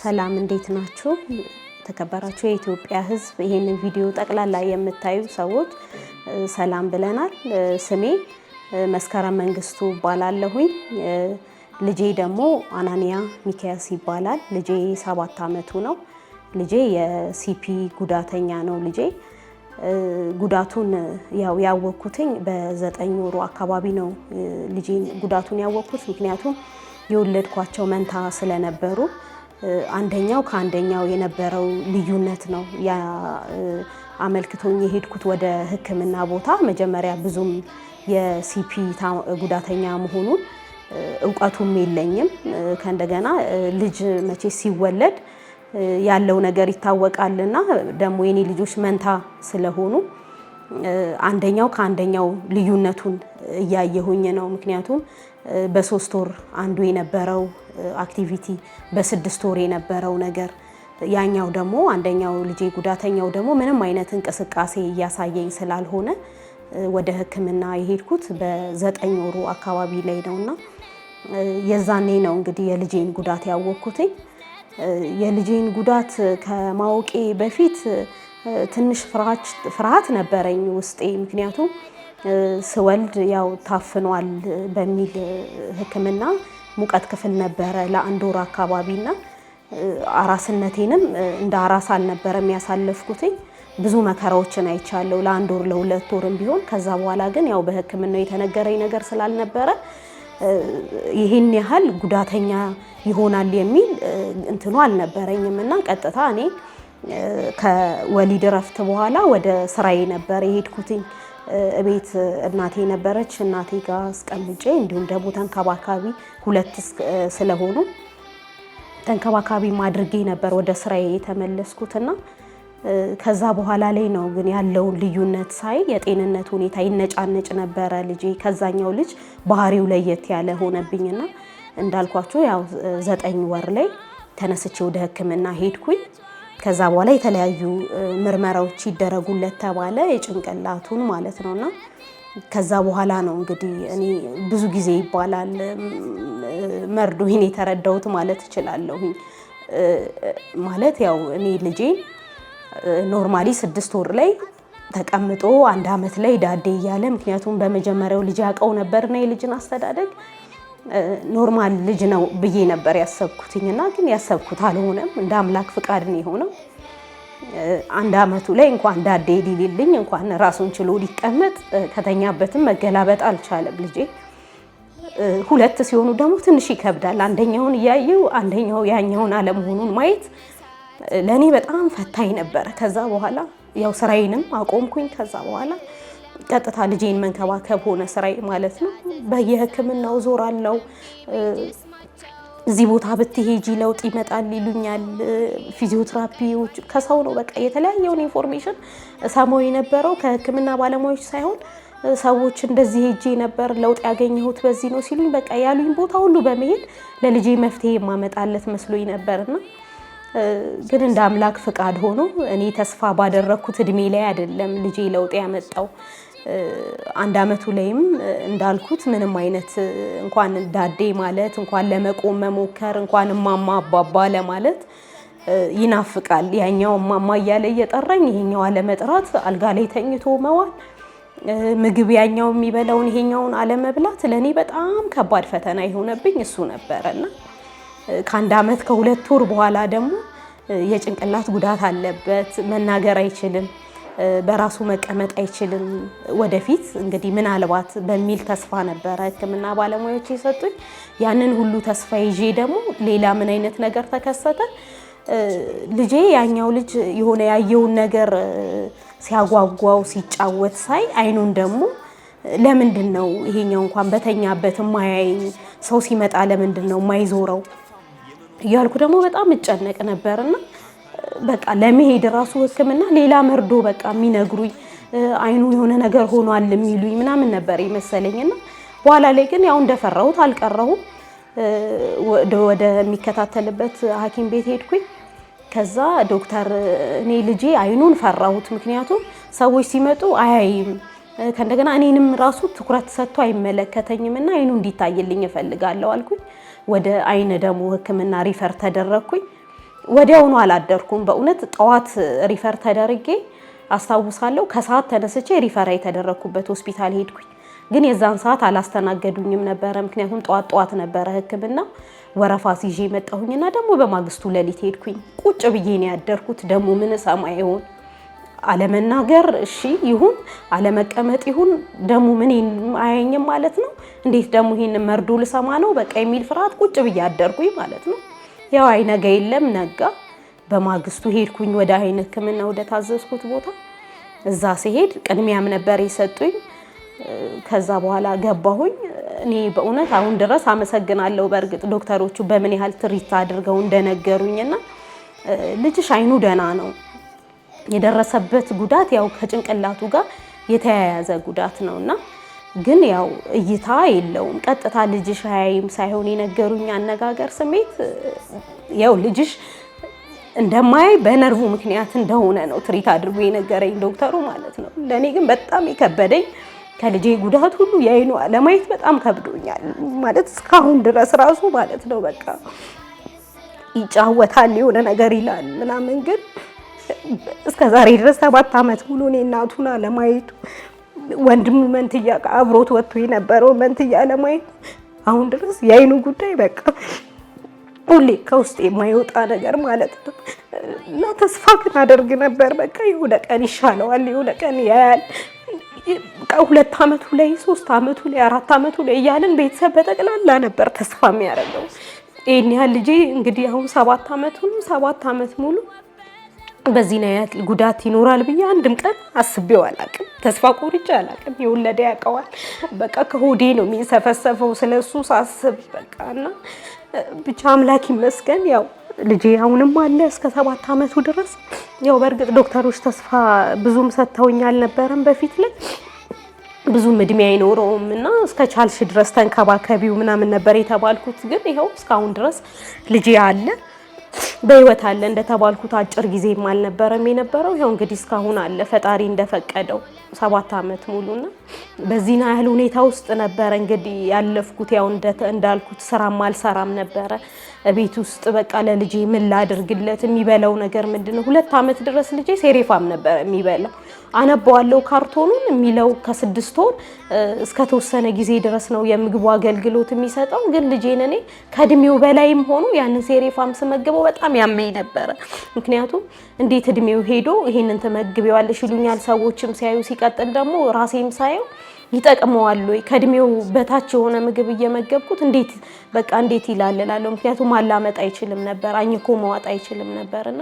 ሰላም እንዴት ናችሁ? ተከበራችሁ የኢትዮጵያ ሕዝብ ይሄንን ቪዲዮ ጠቅላላ የምታዩ ሰዎች ሰላም ብለናል። ስሜ መስከረም መንግስቱ እባላለሁኝ። ልጄ ደግሞ አናንያ ሚካያስ ይባላል። ልጄ 7 ዓመቱ ነው። ልጄ የሲፒ ጉዳተኛ ነው። ልጄ ጉዳቱን ያወቅኩትኝ በ9 ወሩ አካባቢ ነው። ልጄን ጉዳቱን ያወቅኩት ምክንያቱም የወለድኳቸው መንታ ስለነበሩ አንደኛው ከአንደኛው የነበረው ልዩነት ነው ያ አመልክቶኝ የሄድኩት ወደ ሕክምና ቦታ። መጀመሪያ ብዙም የሲፒ ጉዳተኛ መሆኑን እውቀቱም የለኝም። ከእንደገና ልጅ መቼ ሲወለድ ያለው ነገር ይታወቃልና ደግሞ የኔ ልጆች መንታ ስለሆኑ አንደኛው ከአንደኛው ልዩነቱን እያየሁኝ ነው። ምክንያቱም በ3 ወር አንዱ የነበረው አክቲቪቲ በ6 ወር የነበረው ነገር ያኛው ደግሞ አንደኛው ልጄ ጉዳተኛው ደግሞ ምንም አይነት እንቅስቃሴ እያሳየኝ ስላልሆነ ወደ ሕክምና የሄድኩት በ9 ወሩ አካባቢ ላይ ነውና የዛኔ ነው እንግዲህ የልጄን ጉዳት ያወቅኩትኝ። የልጄን ጉዳት ከማወቄ በፊት ትንሽ ፍርሃት ነበረኝ ውስጤ። ምክንያቱም ስወልድ ያው ታፍኗል በሚል ሕክምና ሙቀት ክፍል ነበረ ለ1 ወር አካባቢና አራስነቴንም እንደ አራስ አልነበረም ያሳለፍኩትኝ። ብዙ መከራዎችን አይቻለሁ ለ1 ወር ለ2 ወርም ቢሆን። ከዛ በኋላ ግን ያው በሕክምናው የተነገረኝ ነገር ስላልነበረ ይሄን ያህል ጉዳተኛ ይሆናል የሚል እንትኑ አልነበረኝም እና ቀጥታ እኔ ከወሊድ እረፍት በኋላ ወደ ስራዬ ነበር የሄድኩትኝ። እቤት እናቴ ነበረች፣ እናቴ ጋር አስቀምጬ እንዲሁም ደግሞ ተንከባካቢ 2 ስለሆኑ ተንከባካቢ አድርጌ ነበር ወደ ስራዬ የተመለስኩትና ከዛ በኋላ ላይ ነው ግን ያለውን ልዩነት ሳይ የጤንነት ሁኔታ ይነጫነጭ ነበረ። ልጄ ከዛኛው ልጅ ባህሪው ለየት ያለ ሆነብኝና እንዳልኳችሁ ያው 9 ወር ላይ ተነስቼ ወደ ሕክምና ሄድኩኝ። ከዛ በኋላ የተለያዩ ምርመራዎች ይደረጉለት ተባለ፣ የጭንቅላቱን ማለት ነውና ከዛ በኋላ ነው እንግዲህ እኔ ብዙ ጊዜ ይባላል መርዶዬን የተረዳሁት ማለት እችላለሁኝ። ማለት ያው እኔ ልጄ ኖርማሊ 6 ወር ላይ ተቀምጦ 1 ዓመት ላይ ዳዴ እያለ ምክንያቱም በመጀመሪያው ልጅ ያውቀው ነበርና የልጅን አስተዳደግ ኖርማል ልጅ ነው ብዬ ነበር ያሰብኩትኝና ግን ያሰብኩት አልሆነም። እንደ አምላክ ፍቃድ ነው የሆነው። 1 ዓመቱ ላይ እንኳን ዳዴ ሊልልኝ እንኳን ራሱን ችሎ ሊቀመጥ ከተኛበትም መገላበጥ አልቻለም ልጄ። 2 ሲሆኑ ደግሞ ትንሽ ይከብዳል። አንደኛውን እያየው አንደኛው ያኛውን አለመሆኑን ማየት ለኔ በጣም ፈታኝ ነበረ። ከዛ በኋላ ያው ስራዬንም አቆምኩኝ። ከዛ በኋላ ቀጥታ ልጄን መንከባከብ ሆነ ስራዬ ማለት ነው። በየሕክምናው ዞራለሁ። እዚህ ቦታ ብትሄጂ ለውጥ ይመጣል ይሉኛል። ፊዚዮቴራፒዎች ከሰው ነው በቃ የተለያየውን ኢንፎርሜሽን ሰማው የነበረው ከሕክምና ባለሙያዎች ሳይሆን ሰዎች እንደዚህ ሄጄ ነበር ለውጥ ያገኘሁት በዚህ ነው ሲሉኝ በቃ ያሉኝ ቦታ ሁሉ በመሄድ ለልጄ መፍትሄ የማመጣለት መስሎኝ ነበርና ግን እንደ አምላክ ፍቃድ ሆኖ እኔ ተስፋ ባደረኩት እድሜ ላይ አይደለም ልጄ ለውጥ ያመጣው። 1 ዓመቱ ላይም እንዳልኩት ምንም አይነት እንኳን ዳዴ ማለት እንኳን ለመቆም መሞከር እንኳን እማማ አባባ ለማለት ይናፍቃል። ያኛው እማማ እያለ እየጠራኝ ይሄኛው አለመጥራት፣ አልጋ ላይ ተኝቶ መዋል፣ ምግብ ያኛው የሚበላውን ይሄኛውን አለመብላት ለኔ በጣም ከባድ ፈተና የሆነብኝ እሱ ነበርና ከ1 ዓመት ከ2 ወር በኋላ ደግሞ የጭንቅላት ጉዳት አለበት። መናገር አይችልም፣ በራሱ መቀመጥ አይችልም። ወደፊት እንግዲህ ምናልባት በሚል ተስፋ ነበረ ሕክምና ባለሙያዎች የሰጡኝ። ያንን ሁሉ ተስፋ ይዤ ደግሞ ሌላ ምን አይነት ነገር ተከሰተ? ልጄ ያኛው ልጅ የሆነ ያየውን ነገር ሲያጓጓው ሲጫወት ሳይ አይኑን ደግሞ ለምንድን ነው ይሄኛው እንኳን በተኛበት ማያየኝ? ሰው ሲመጣ ለምንድን ነው ማይዞረው እያልኩ ደግሞ በጣም እጨነቅ ነበርና በቃ ለመሄድ ራሱ ሕክምና ሌላ መርዶ በቃ የሚነግሩኝ አይኑ የሆነ ነገር ሆኗል የሚሉኝ ምናምን ነበር የመሰለኝና በኋላ ላይ ግን ያው እንደፈራሁት አልቀረሁም። ወደ የሚከታተልበት ሐኪም ቤት ሄድኩኝ። ከዛ ዶክተር እኔ ልጄ አይኑን ፈራሁት፣ ምክንያቱም ሰዎች ሲመጡ አያይም ከእንደገና እኔንም ራሱ ትኩረት ሰጥቶ አይመለከተኝምና አይኑ እንዲታይልኝ እፈልጋለሁ አልኩኝ። ወደ አይነ ደሞ ህክምና ሪፈር ተደረኩኝ። ወዲያውኑ አላደርኩም። በእውነት ጠዋት ሪፈር ተደርጌ አስታውሳለሁ። ከሰዓት ተነስቼ ሪፈር የተደረኩበት ሆስፒታል ሄድኩኝ። ግን የዛን ሰዓት አላስተናገዱኝም ነበረ፣ ምክንያቱም ጠዋት ነበረ ሕክምና። ወረፋ ይዤ መጣሁኝና ደግሞ በማግስቱ ሌሊት ሄድኩኝ። ቁጭ ብዬ ነው ያደርኩት። ደግሞ ምን ሰማ ይሆን አለመናገር እሺ ይሁን አለመቀመጥ ይሁን ደግሞ ምን አያየኝም ማለት ነው። እንዴት ደግሞ ይሄን መርዶ ልሰማ ነው በቃ የሚል ፍርሃት ቁጭ ብዬ አደርኩኝ ማለት ነው። ያው አይነጋ የለም ነጋ። በማግስቱ ሄድኩኝ ወደ አይን ሕክምና ወደ ታዘዝኩት ቦታ። እዛ ሲሄድ ቅድሚያም ነበር የሰጡኝ። ከዛ በኋላ ገባሁኝ። እኔ በእውነት አሁን ድረስ አመሰግናለሁ በእርግጥ ዶክተሮቹ በምን ያህል ትሪት አድርገው እንደነገሩኝና ልጅሽ አይኑ ደህና ነው፣ የደረሰበት ጉዳት ያው ከጭንቅላቱ ጋር የተያያዘ ጉዳት ነውና ግን ያው እይታ የለውም ቀጥታ ልጅሽ አያይም ሳይሆን የነገሩኝ አነጋገር ስሜት ያው ልጅሽ እንደማያይ በነርቭ ምክንያት እንደሆነ ነው ትሪት አድርጎ የነገረኝ ዶክተሩ ማለት ነው። ለኔ ግን በጣም የከበደኝ ከልጄ ጉዳት ሁሉ የአይኑ አለማየት በጣም ከብዶኛል ማለት እስካሁን ድረስ ራሱ ማለት ነው። በቃ ይጫወታል የሆነ ነገር ይላል ምናምን፣ ግን እስከ ዛሬ ድረስ 7 ዓመት ሙሉ እኔ እናቱን አለማየቱ ወንድሙ መንትያ አብሮት ወጥቶ የነበረው መንትያ አለማየቱ አሁን ድረስ የአይኑ ጉዳይ በቃ ሁሌ ከውስጥ የማይወጣ ነገር ማለት ነው። እና ተስፋ ግን አደርግ ነበር በቃ የሆነ ቀን ይሻለዋል፣ የሆነ ቀን ያያል። በቃ 2 ዓመቱ ላይ 3 ዓመቱ ላይ 4 ዓመቱ ላይ እያልን ቤተሰብ በጠቅላላ ነበር ተስፋ የሚያደርገው። ይሄን ያህል ልጄ እንግዲህ አሁን 7 ዓመቱ ነው። 7 ዓመት ሙሉ በዚህ ነው ያህል ጉዳት ይኖራል ብዬ አንድም ቀን አስቤው አላውቅም። ተስፋ ቆርጬ አላውቅም። የወለደ ያውቀዋል። በቃ ከሆዴ ነው የሚሰፈሰፈው ስለሱ ሳስብ በቃና ብቻ አምላክ ይመስገን ያው ልጄ አሁንም አለ እስከ 7 ዓመቱ ድረስ። ያው በእርግጥ ዶክተሮች ተስፋ ብዙም ሰጥተውኛል አልነበረም በፊት ላይ ብዙም እድሜ አይኖረውም እና እስከ ቻልሽ ድረስ ተንከባከቢው ምናምን ነበር የተባልኩት። ግን ይኸው እስካሁን ድረስ ልጄ አለ በህይወት አለ። እንደተባልኩት አጭር ጊዜም አልነበረም የነበረው። ይኸው እንግዲህ እስካሁን አለ ፈጣሪ እንደፈቀደው 7 ዓመት ሙሉና በዚህ ያህል ሁኔታ ውስጥ ነበረ እንግዲህ ያለፍኩት። ያው እንዳልኩት ስራም አልሰራም ነበረ ቤት ውስጥ በቃ ለልጄ ምን ላድርግለት የሚበላው ነገር ምንድነው? 2 ዓመት ድረስ ልጄ ሴሬፋም ነበር የሚበላው። አነባዋለሁ ካርቶኑን የሚለው ከ6 ወር እስከ ተወሰነ ጊዜ ድረስ ነው የምግቡ አገልግሎት የሚሰጠው። ግን ልጄን እኔ ከእድሜው በላይም ሆኖ ያንን ሴሬፋም ስመግበው በጣም ያመኝ ነበረ። ምክንያቱም እንዴት እድሜው ሄዶ ይሄንን ትመግቢዋለሽ ይሉኛል ሰዎችም ሲያዩ፣ ሲቀጥል ደግሞ ራሴም ሳየው ይጠቅመዋል ወይ ከእድሜው በታች የሆነ ምግብ እየመገብኩት እንዴት ይላልላለሁ። ምክንያቱም ማላመጥ አይችልም ነበር፣ አኝኮ መዋጥ አይችልም ነበርና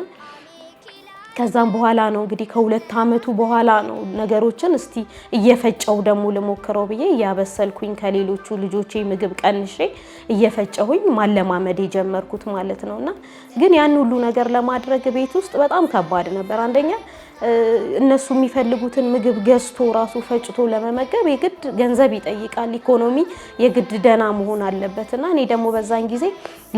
ከዛም በኋላ ነው እንግዲህ ከ2 ዓመቱ በኋላ ነው ነገሮችን እስቲ እየፈጨው ደግሞ ልሞክረው ብዬ እያበሰልኩኝ ከሌሎቹ ልጆቼ ምግብ ቀንሼ እየፈጨሁኝ ማለማመድ የጀመርኩት ማለት ነውና ግን ያን ሁሉ ነገር ለማድረግ ቤት ውስጥ በጣም ከባድ ነበር። አንደኛ እነሱ የሚፈልጉትን ምግብ ገዝቶ ራሱ ፈጭቶ ለመመገብ የግድ ገንዘብ ይጠይቃል። ኢኮኖሚ የግድ ደና መሆን አለበትና እኔ ደግሞ በዛን ጊዜ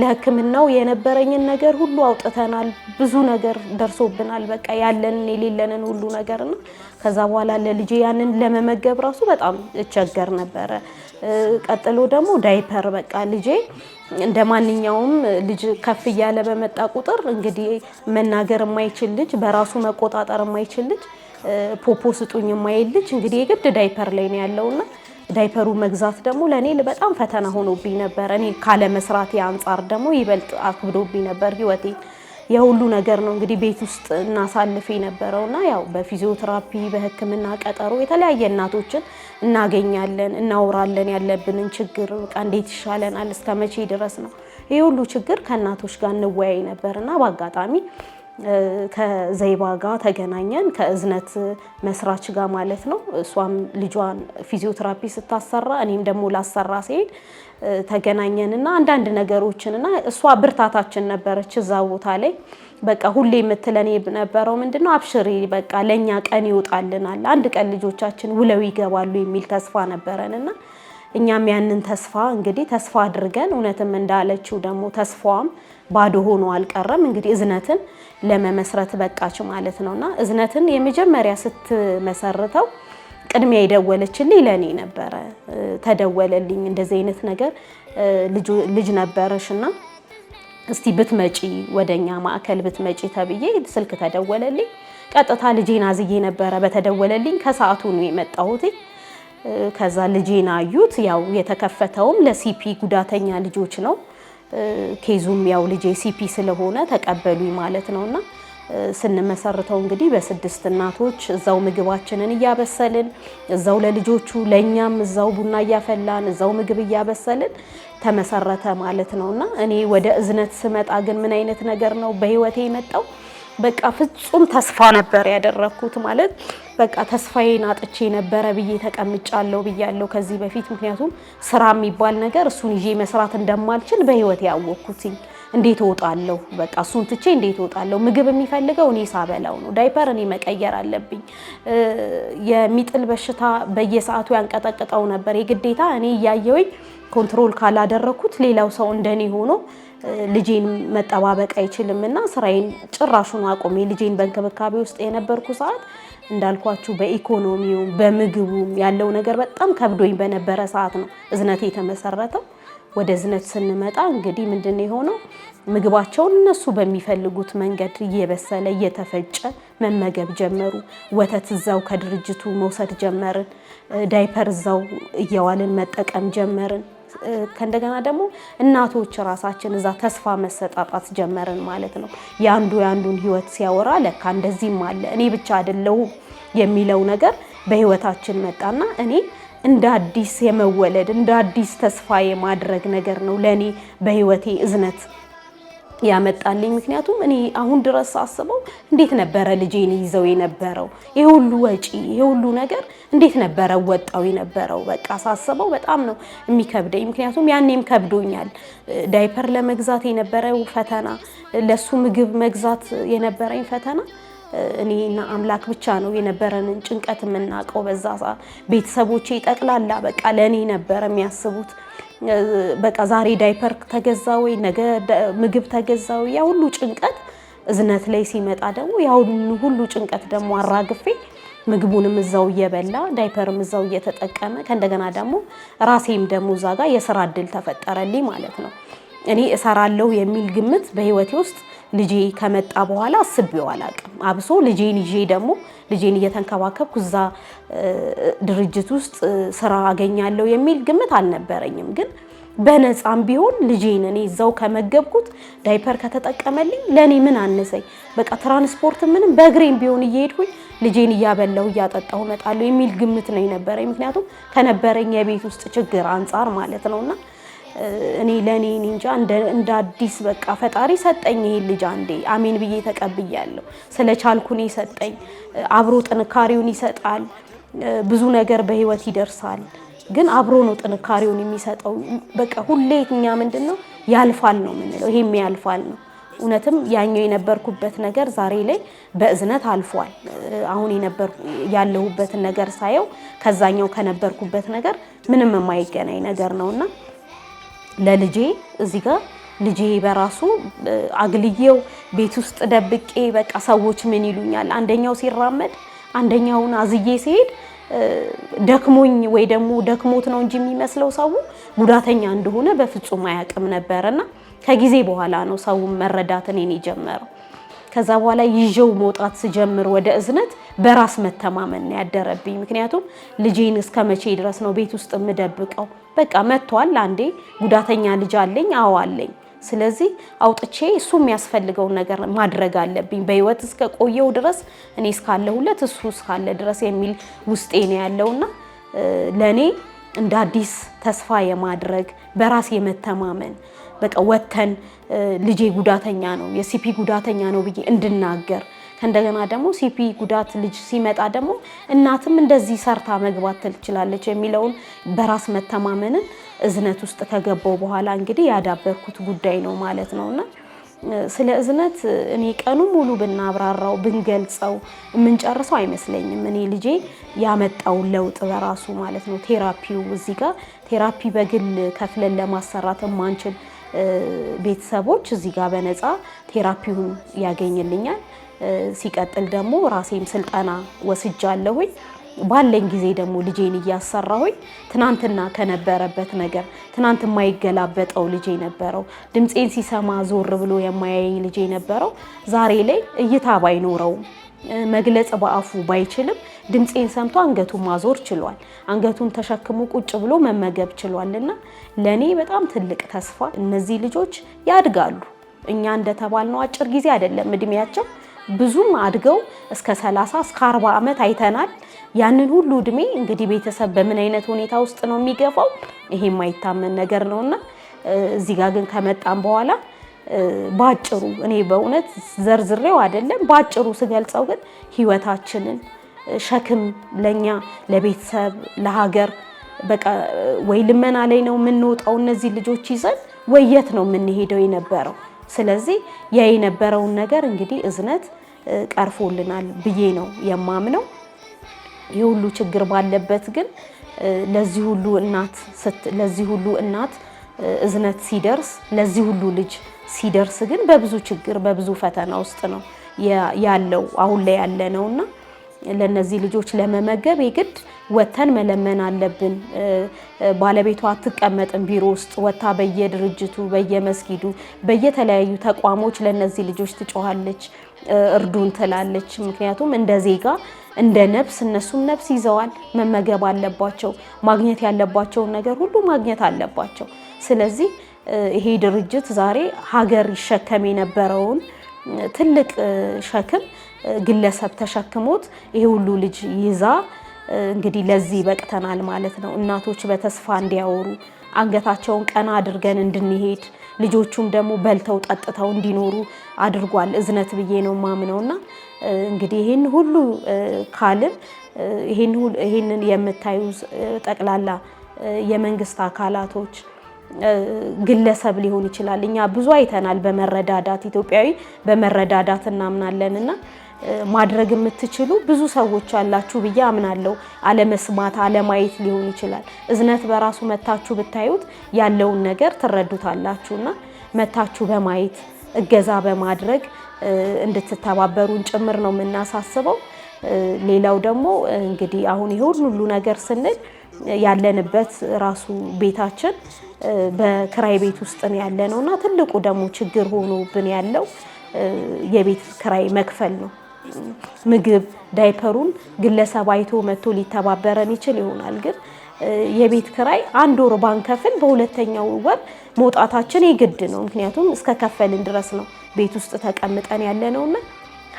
ለሕክምናው የነበረኝን ነገር ሁሉ አውጥተናል። ብዙ ነገር ደርሶብናል። በቃ ያለንን የሌለንን ሁሉ ነገርና ከዛ በኋላ ለልጄ ያንን ለመመገብ ራሱ በጣም እቸገር ነበረ። ቀጥሎ ደግሞ ዳይፐር በቃ ልጄ እንደማንኛውም ልጅ ከፍ እያለ በመጣ ቁጥር እንግዲህ መናገር የማይችል ልጅ፣ በራሱ መቆጣጠር የማይችል ልጅ፣ ፖፖ ስጡኝ የማይል ልጅ እንግዲህ የግድ ዳይፐር ላይ ነው ያለውና ዳይፐሩ መግዛት ደግሞ ለኔ በጣም ፈተና ሆኖብኝ ነበር። እኔ ካለ መስራት አንፃር ደግሞ ይበልጥ አክብዶብኝ ነበር ህይወቴ። የሁሉ ነገር ነው እንግዲህ ቤት ውስጥ እናሳልፍ የነበረውና ያው በፊዚዮቴራፒ በህክምና ቀጠሮ የተለያየ እናቶችን እናገኛለን፣ እናወራለን ያለብንን ችግር በቃ እንዴት ይሻለናል እስከመቼ ድረስ ነው ይሄ ሁሉ ችግር ከእናቶች ጋር እንወያይ ነበርና በአጋጣሚ ከዘይባ ጋር ተገናኘን፣ ከእዝነት መስራች ጋር ማለት ነው። እሷም ልጇን ፊዚዮቴራፒ ስታሰራ እኔም ደግሞ ላሰራ ሲሄድ ተገናኘንና አንዳንድ ነገሮችንና እሷ ብርታታችን ነበረች እዛ ቦታ ላይ። በቃ ሁሌ የምትለን የነበረው ምንድነው አብሽሪ በቃ ለኛ ቀን ይወጣልናል፣ አንድ ቀን ልጆቻችን ውለው ይገባሉ የሚል ተስፋ ነበረንና እኛም ያንን ተስፋ እንግዲህ ተስፋ አድርገን እውነትም እንዳለችው ደግሞ ተስፋዋም ባዶ ሆኖ አልቀረም። እንግዲህ እዝነትን ለመመስረት በቃች ማለት ነውና እዝነትን የመጀመሪያ ስትመሰርተው ቅድሚያ የደወለችልኝ ለኔ ነበረ። ተደወለልኝ እንደዚህ አይነት ነገር ልጅ ነበረሽና እስቲ ብትመጪ ወደኛ ማዕከል ብትመጪ ተብዬ ስልክ ተደወለልኝ። ቀጥታ ልጄን አዝዬ ነበረ በተደወለልኝ ከሰዓቱ ነው የመጣሁት። ከዛ ልጄን አዩት። ያው የተከፈተውም ለሲፒ ጉዳተኛ ልጆች ነው። ኬዙም ያው ልጄ ሲፒ ስለሆነ ተቀበሉኝ ማለት ነውና ስንመሰርተው እንግዲህ በስድስት እናቶች እዛው ምግባችንን እያበሰልን እዛው ለልጆቹ ለኛም እዛው ቡና እያፈላን እዛው ምግብ እያበሰልን ተመሰረተ ማለት ነውና እኔ ወደ እዝነት ስመጣ ግን ምን አይነት ነገር ነው በህይወቴ የመጣው? በቃ ፍጹም ተስፋ ነበር ያደረኩት ማለት በቃ ተስፋዬን አጥቼ ነበር ብዬ ተቀምጫለሁ ብያለሁ ከዚህ በፊት። ምክንያቱም ስራ የሚባል ነገር እሱን ይዤ መስራት እንደማልችል በህይወቴ ያወቅኩትኝ። እንዴት እወጣለሁ? በቃ እሱን ትቼ እንዴት እወጣለሁ? ምግብ የሚፈልገው እኔ ሳበላው ነው። ዳይፐር እኔ መቀየር አለብኝ። የሚጥል በሽታ በየሰዓቱ ያንቀጠቅጠው ነበር። የግዴታ እኔ እያየሁኝ ኮንትሮል ካላደረኩት ሌላው ሰው እንደኔ ሆኖ ልጄን መጠባበቅ አይችልምና ስራዬን ጭራሹን አቆሜ ልጄን በእንክብካቤ ውስጥ የነበርኩ ሰዓት እንዳልኳችሁ በኢኮኖሚው በምግቡ ያለው ነገር በጣም ከብዶኝ በነበረ ሰዓት ነው እዝነት የተመሰረተው። ወደ እዝነት ስንመጣ እንግዲህ ምንድነው የሆነው? ምግባቸውን እነሱ በሚፈልጉት መንገድ እየበሰለ እየተፈጨ መመገብ ጀመሩ። ወተት እዛው ከድርጅቱ መውሰድ ጀመርን። ዳይፐር እዛው እየዋልን መጠቀም ጀመርን። ከእንደገና ደግሞ እናቶች ራሳችን እዛ ተስፋ መሰጣጣት ጀመርን ማለት ነው። ያንዱን ህይወት ሲያወራ ለካ እንደዚህም አለ እኔ ብቻ አይደለሁም የሚለው ነገር በህይወታችን መጣና እኔ እንደ አዲስ የመወለድ እንደ አዲስ ተስፋ የማድረግ ነገር ነው ለኔ በህይወቴ እዝነት ያመጣልኝ። ምክንያቱም እኔ አሁን ድረስ አስበው እንዴት ነበረ ልጄን ይዘው የነበረው? ይሄ ሁሉ ወጪ ይሄ ሁሉ ነገር እንዴት ነበረ ወጣው የነበረው? በቃ ሳስበው በጣም ነው የሚከብደኝ። ምክንያቱም ያኔም ከብዶኛል። ዳይፐር ለመግዛት የነበረው ፈተና፣ ለሱ ምግብ መግዛት የነበረኝ ፈተና እኔና አምላክ ብቻ ነው የነበረንን ጭንቀት የምናውቀው። በዛ ሰዓት ቤተሰቦቼ ጠቅላላ በቃ ለኔ ነበር የሚያስቡት። በቃ ዛሬ ዳይፐር ተገዛ ወይ ነገ ምግብ ተገዛ ወይ ያ ሁሉ ጭንቀት እዝነት ላይ ሲመጣ ደግሞ ያ ሁሉ ጭንቀት ደግሞ አራግፌ ምግቡንም እዛው እየበላ ዳይፐርም እዛው እየተጠቀመ ከእንደገና ደግሞ ራሴም ደግሞ እዛ ጋር የስራ እድል ተፈጠረልኝ ማለት ነው። እኔ እሰራለሁ የሚል ግምት በህይወቴ ውስጥ ልጄ ከመጣ በኋላ አስቤው አላውቅም። አብሶ ልጄን ይዤ ደግሞ ልጄን እየተንከባከብኩ እዛ ድርጅት ውስጥ ስራ አገኛለሁ የሚል ግምት አልነበረኝም። ግን በነፃም ቢሆን ልጄን እኔ እዛው ከመገብኩት ዳይፐር ከተጠቀመልኝ ለኔ ምን አነሰኝ? በቃ ትራንስፖርት ምንም በእግሬም ቢሆን እየሄድኩኝ ልጄን እያበላሁ እያጠጣሁ እመጣለሁ የሚል ግምት ነው የነበረኝ። ምክንያቱም ከነበረኝ የቤት ውስጥ ችግር አንጻር ማለት ነውና እኔ ለኔ እንጃ እንደ አዲስ በቃ ፈጣሪ ሰጠኝ ይሄ ልጅ አንዴ አሜን ብዬ ተቀብያለሁ። ስለቻልኩኝ ሰጠኝ። አብሮ ጥንካሬውን ይሰጣል። ብዙ ነገር በህይወት ይደርሳል። ግን አብሮ ነው ጥንካሬውን የሚሰጠው። በቃ ሁሌ እኛ ምንድነው ያልፋል ነው የምንለው። ይሄም ያልፋል ነው። እውነትም ያኛው የነበርኩበት ነገር ዛሬ ላይ በእዝነት አልፏል። አሁን ያለሁበትን ነገር ሳየው ከዛኛው ከነበርኩበት ነገር ምንም የማይገናኝ ነገር ነውና ለልጄ እዚህ ጋር ልጄ በራሱ አግልዬው ቤት ውስጥ ደብቄ በቃ ሰዎች ምን ይሉኛል? አንደኛው ሲራመድ አንደኛውን አዝዬ ሲሄድ ደክሞኝ ወይ ደግሞ ደክሞት ነው እንጂ የሚመስለው ሰው ጉዳተኛ እንደሆነ በፍጹም አያውቅም ነበርና ከጊዜ በኋላ ነው ሰው መረዳት እኔን የጀመረው። ከዛ በኋላ ይዤው መውጣት ስጀምር ወደ እዝነት በራስ መተማመን ያደረብኝ። ምክንያቱም ልጄን እስከመቼ ድረስ ነው ቤት ውስጥ የምደብቀው? በቃ መጥቷል። አንዴ ጉዳተኛ ልጅ አለኝ፣ አዎ አለኝ። ስለዚህ አውጥቼ እሱ የሚያስፈልገውን ነገር ማድረግ አለብኝ በህይወት እስከ ቆየው ድረስ እኔ እስካለሁለት እሱ እስካለ ድረስ የሚል ውስጤ ነው ያለውና ለኔ እንደ አዲስ ተስፋ የማድረግ በራስ የመተማመን በቃ ወተን ልጄ ጉዳተኛ ነው የሲፒ ጉዳተኛ ነው ብዬ እንድናገር ከእንደገና ደግሞ ሲፒ ጉዳት ልጅ ሲመጣ ደግሞ እናትም እንደዚህ ሰርታ መግባት ትችላለች የሚለውን በራስ መተማመንን እዝነት ውስጥ ከገባው በኋላ እንግዲህ ያዳበርኩት ጉዳይ ነው ማለት ነውና ስለ እዝነት እኔ ቀኑ ሙሉ ብናብራራው ብንገልጸው የምንጨርሰው አይመስለኝም። እኔ ልጄ ያመጣው ለውጥ በራሱ ማለት ነው። ቴራፒው እዚህ ጋር ቴራፒ በግል ከፍለን ለማሰራት ማንችል ቤተሰቦች እዚህ ጋር በነፃ ቴራፒውን ያገኝልኛል። ሲቀጥል ደግሞ ራሴም ስልጠና ወስጃለሁኝ። ባለኝ ጊዜ ደግሞ ልጄን እያሰራሁኝ ትናንትና ከነበረበት ነገር ትናንት የማይገላበጠው ልጄ ነበረው ድምጼን ሲሰማ ዞር ብሎ የማያየኝ ልጄ ነበረው ዛሬ ላይ እይታ ባይኖረው መግለጽ በአፉ ባይችልም ድምጼን ሰምቶ አንገቱን ማዞር ችሏል አንገቱን ተሸክሞ ቁጭ ብሎ መመገብ ችሏልና ለኔ በጣም ትልቅ ተስፋ እነዚህ ልጆች ያድጋሉ እኛ እንደተባልነው አጭር ጊዜ አይደለም እድሜያቸው ብዙም አድገው እስከ 30 እስከ 40 ዓመት አይተናል ያንን ሁሉ እድሜ እንግዲህ ቤተሰብ በምን አይነት ሁኔታ ውስጥ ነው የሚገፋው ይሄ የማይታመን ነገር ነውና እዚህ ጋር ግን ከመጣን በኋላ ባጭሩ እኔ በእውነት ዘርዝሬው አይደለም ባጭሩ ስገልጸው ግን ህይወታችንን ሸክም ለኛ ለቤተሰብ ለሀገር በቃ ወይ ልመና ላይ ነው የምንወጣው እነዚህ ልጆች ይዘን ወየት ነው የምንሄደው የነበረው ስለዚህ ያ የነበረውን ነገር እንግዲህ እዝነት ቀርፎልናል ብዬ ነው የማምነው የሁሉ ችግር ባለበት ግን ለዚህ ሁሉ እናት እዝነት ሲደርስ ለዚህ ሁሉ ልጅ ሲደርስ ግን በብዙ ችግር በብዙ ፈተና ውስጥ ነው ያለው አሁን ላይ ያለ ነውና ለነዚህ ልጆች ለመመገብ የግድ ወተን መለመን አለብን ባለቤቷ አትቀመጥም ቢሮ ውስጥ ወታ በየድርጅቱ በየመስጊዱ በየተለያዩ ተቋሞች ለነዚህ ልጆች ትጮሃለች እርዱን ትላለች ምክንያቱም እንደ ዜጋ እንደ ነፍስ እነሱም ነፍስ ይዘዋል መመገብ አለባቸው ማግኘት ያለባቸው ነገር ሁሉ ማግኘት አለባቸው ስለዚህ ይሄ ድርጅት ዛሬ ሀገር ይሸከም የነበረውን ትልቅ ሸክም ግለሰብ ተሸክሞት ይሄ ሁሉ ልጅ ይዛ እንግዲህ ለዚህ በቅተናል ማለት ነው እናቶች በተስፋ እንዲያወሩ አንገታቸውን ቀና አድርገን እንድንሄድ ልጆቹም ደግሞ በልተው ጠጥተው እንዲኖሩ አድርጓል እዝነት ብዬ ነው ማምነውና እንግዲህ ይሄን ሁሉ ካልን ይሄንን የምታዩ ጠቅላላ የመንግስት አካላቶች ግለሰብ ሊሆን ይችላል እኛ ብዙ አይተናል በመረዳዳት ኢትዮጵያዊ በመረዳዳት እናምናለንና ማድረግ የምትችሉ ብዙ ሰዎች አላችሁ ብዬ አምናለሁ አለመስማት አለማየት ሊሆን ይችላል እዝነት በራሱ መታችሁ ብታዩት ያለውን ነገር ትረዱታላችሁና መታችሁ በማየት እገዛ በማድረግ እንድትተባበሩን ጭምር ነው የምናሳስበው ሌላው ደግሞ እንግዲህ አሁን ይሄ ሁሉ ነገር ስንል ያለንበት ራሱ ቤታችን በክራይ ቤት ውስጥ ነው ያለነውና ትልቁ ደግሞ ችግር ሆኖብን ያለው የቤት ክራይ መክፈል ነው ምግብ ዳይፐሩን ግለሰብ አይቶ መጥቶ ሊተባበረን ይችል ይሆናል ግን የቤት ክራይ አንድ ወር ባንከፍል በሁለተኛው ወር መውጣታችን ይግድ ነው ምክንያቱም እስከ ከፈልን ድረስ ነው ቤት ውስጥ ተቀምጠን ያለነውና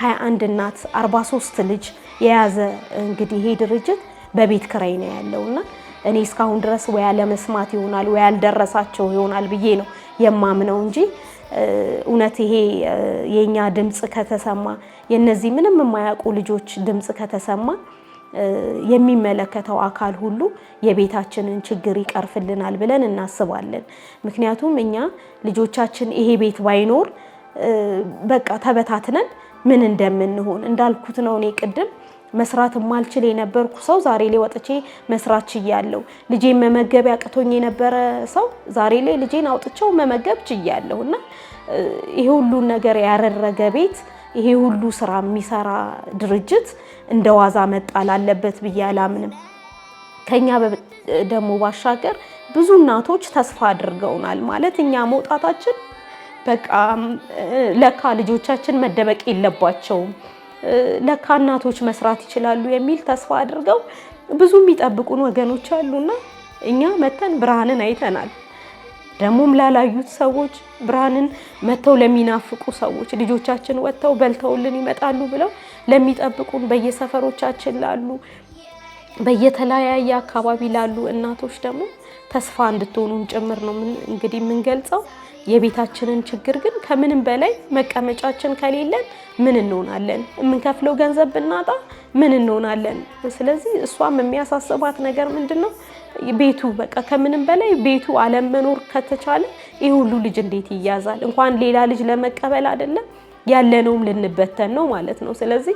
21 እናት 43 ልጅ የያዘ እንግዲህ ይሄ ድርጅት በቤት ክራይ ነው ያለውና እኔ እስካሁን ድረስ ወይ አለመስማት ይሆናል ወይ አልደረሳቸው ይሆናል ብዬ ነው የማምነው እንጂ እውነት ይሄ የኛ ድምጽ ከተሰማ የነዚህ ምንም የማያውቁ ልጆች ድምጽ ከተሰማ የሚመለከተው አካል ሁሉ የቤታችንን ችግር ይቀርፍልናል ብለን እናስባለን ምክንያቱም እኛ ልጆቻችን ይሄ ቤት ባይኖር በቃ ተበታትነን ምን እንደምንሆን እንዳልኩት ነው እኔ ቅድም መስራት ማልችል የነበርኩ ሰው ዛሬ ላይ ወጥቼ መስራት ችያለሁ ልጄን መመገብ ያቅቶኝ የነበረ ሰው ዛሬ ላይ ልጄን አውጥቼው መመገብ ችያለሁና ይሄ ሁሉ ነገር ያረረገ ቤት ይሄ ሁሉ ስራ የሚሰራ ድርጅት እንደዋዛ መጣል አለበት ብዬ አላምንም ከኛ ደግሞ ባሻገር ብዙ እናቶች ተስፋ አድርገውናል ማለት እኛ መውጣታችን በቃ ለካ ልጆቻችን መደበቅ የለባቸውም ለካ እናቶች መስራት ይችላሉ የሚል ተስፋ አድርገው ብዙ የሚጠብቁን ወገኖች አሉና እኛ መተን ብርሃንን አይተናል ደሞም ላላዩት ሰዎች ብርሃንን መተው ለሚናፍቁ ሰዎች ልጆቻችን ወጥተው በልተውልን ይመጣሉ ብለው ለሚጠብቁን በየሰፈሮቻችን ላሉ በየተለያየ አካባቢ ላሉ እናቶች ደግሞ ተስፋ እንድትሆኑን ጭምር ነው እንግዲህ የምንገልጸው የቤታችንን ችግር ግን ከምንም በላይ መቀመጫችን ከሌለን ምን እንሆናለን የምንከፍለው ገንዘብ ብናጣ ምን እንሆናለን ስለዚህ እሷም የሚያሳስባት ነገር ምንድነው ቤቱ በቃ ከምንም በላይ ቤቱ ዓለም መኖር ከተቻለ ይሄ ሁሉ ልጅ እንዴት ይያዛል እንኳን ሌላ ልጅ ለመቀበል አይደለም ያለነውም ልንበተን ነው ማለት ነው ስለዚህ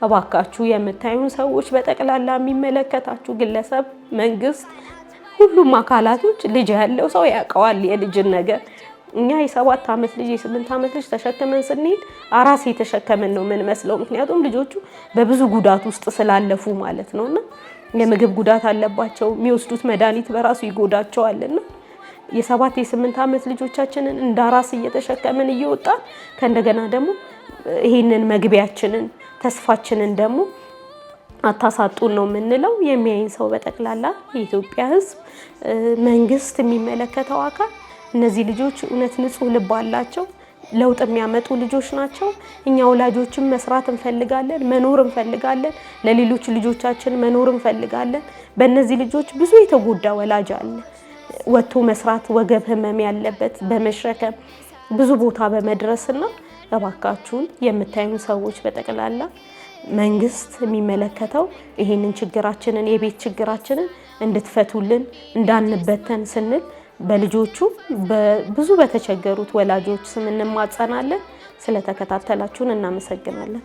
እባካችሁ የምታዩን ሰዎች በጠቅላላ የሚመለከታችሁ ግለሰብ መንግስት ሁሉም አካላቶች ልጅ ያለው ሰው ያውቀዋል የልጅን ነገር እኛ የ7 ዓመት ልጅ የ8 ዓመት ልጅ ተሸክመን ስንሄድ አራስ የተሸከመን ነው ምን መስለው። ምክንያቱም ልጆቹ በብዙ ጉዳት ውስጥ ስላለፉ ማለት ነውና የምግብ ጉዳት አለባቸው። የሚወስዱት መድኃኒት በራሱ ይጎዳቸዋልና የ7 የ8 ዓመት ልጆቻችንን እንደ አራስ እየተሸከመን እየወጣን ከእንደገና ደግሞ ይሄንን መግቢያችንን ተስፋችንን ደግሞ አታሳጡን ነው የምንለው። የሚያይን ሰው በጠቅላላ የኢትዮጵያ ሕዝብ፣ መንግስት፣ የሚመለከተው አካል እነዚህ ልጆች እውነት ንጹህ ልብ አላቸው፣ ለውጥ የሚያመጡ ልጆች ናቸው። እኛ ወላጆችም መስራት እንፈልጋለን፣ መኖር እንፈልጋለን፣ ለሌሎች ልጆቻችን መኖር እንፈልጋለን። በእነዚህ ልጆች ብዙ የተጎዳ ወላጅ አለ። ወጥቶ መስራት ወገብ ህመም ያለበት በመሸከም ብዙ ቦታ በመድረስና እባካችሁን የምታዩን ሰዎች በጠቅላላ መንግስት የሚመለከተው ይሄንን ችግራችንን የቤት ችግራችንን እንድትፈቱልን እንዳንበተን ስንል በልጆቹ ብዙ በተቸገሩት ወላጆች ስም እንማጸናለን። ስለተከታተላችሁን እናመሰግናለን።